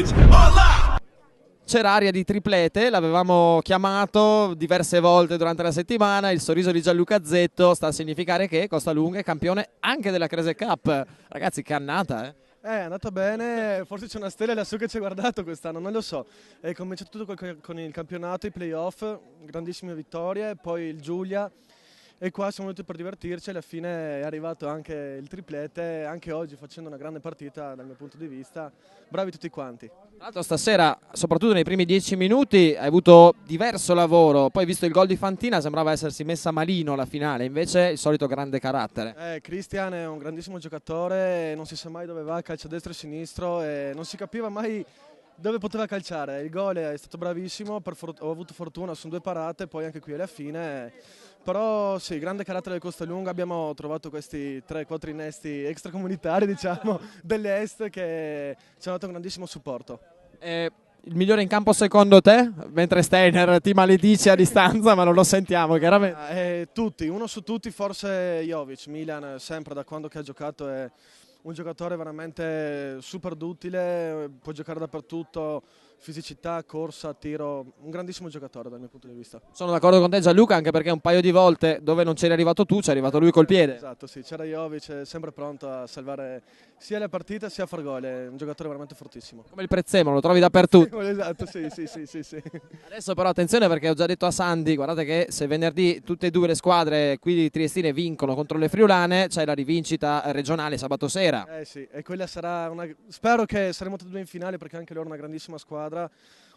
rede. Olá! C'era aria di triplete, l'avevamo chiamato diverse volte durante la settimana, il sorriso di Gianluca Zetto sta a significare che Costalunga è campione anche della Crese Cup. Ragazzi, che annata, eh? È andata bene, forse c'è una stella lassù che ci ha guardato quest'anno, non lo so. È cominciato tutto con il campionato, i playoff, grandissime vittorie, poi il Giulia e qua siamo venuti per divertirci e alla fine è arrivato anche il triplete, anche oggi facendo una grande partita dal mio punto di vista. Bravi tutti quanti. Tra l'altro stasera, soprattutto nei primi 10 minuti, hai avuto diverso lavoro, poi visto il gol di Fantina sembrava essersi messa malino alla finale, invece il solito grande carattere. Christian è un grandissimo giocatore, non si sa mai dove va, calcia destro e sinistro e non si capiva mai dove poteva calciare. Il gol è stato bravissimo, ho avuto fortuna, sono due parate, poi anche qui alla fine. Però sì, grande carattere del Costalunga, abbiamo trovato questi 3-4 innesti extracomunitari diciamo, dell'Est che ci hanno dato un grandissimo supporto. Il migliore in campo secondo te? Mentre Steiner ti maledice a distanza, ma non lo sentiamo chiaramente. Tutti, uno su tutti forse Jovic. Milan sempre da quando che ha giocato è un giocatore veramente super duttile, può giocare dappertutto, fisicità, corsa, tiro, un grandissimo giocatore dal mio punto di vista. Sono d'accordo con te Gianluca, anche perché un paio di volte dove non c'eri arrivato tu, c'è arrivato lui col piede. Esatto, sì, c'era Jovic, sempre pronto a salvare sia le partite sia a far gol, è un giocatore veramente fortissimo. Come il Prezzemolo, lo trovi dappertutto. Esatto, sì. Adesso però attenzione perché ho già detto a Sandy, guardate che se venerdì tutte e due le squadre qui di Triestine vincono contro le friulane, c'è la rivincita regionale sabato sera. Sì, e quella sarà spero che saremo tutti e due in finale perché anche loro è una grandissima squadra,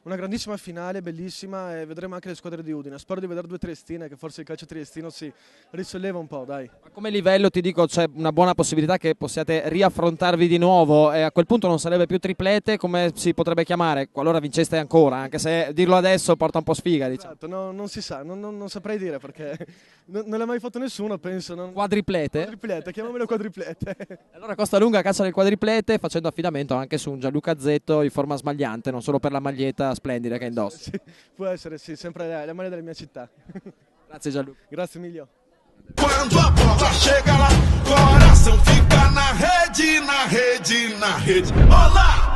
una grandissima finale, bellissima e vedremo anche le squadre di Udine. Spero di vedere due triestine, che forse il calcio triestino si risolleva un po', dai. Ma come livello ti dico c'è una buona possibilità che possiate riaffrontarvi di nuovo e a quel punto non sarebbe più triplete, come si potrebbe chiamare qualora vinceste ancora, anche se dirlo adesso porta un po' sfiga, diciamo. Esatto, no, non si sa, non saprei dire perché non l'ha mai fatto nessuno, penso. Quadriplete? Quadriplete, chiamamelo quadriplete. Allora Costalunga caccia del quadriplete facendo affidamento anche su un Gianluca Zetto in forma smagliante, non solo per la maglietta splendida che indossa. Sì, può essere, sì, sempre la maglia della mia città. Grazie Gianluca. Grazie Emilio. Quando a bola chega lá, coração fica na rede, na rede, na rede. Olá!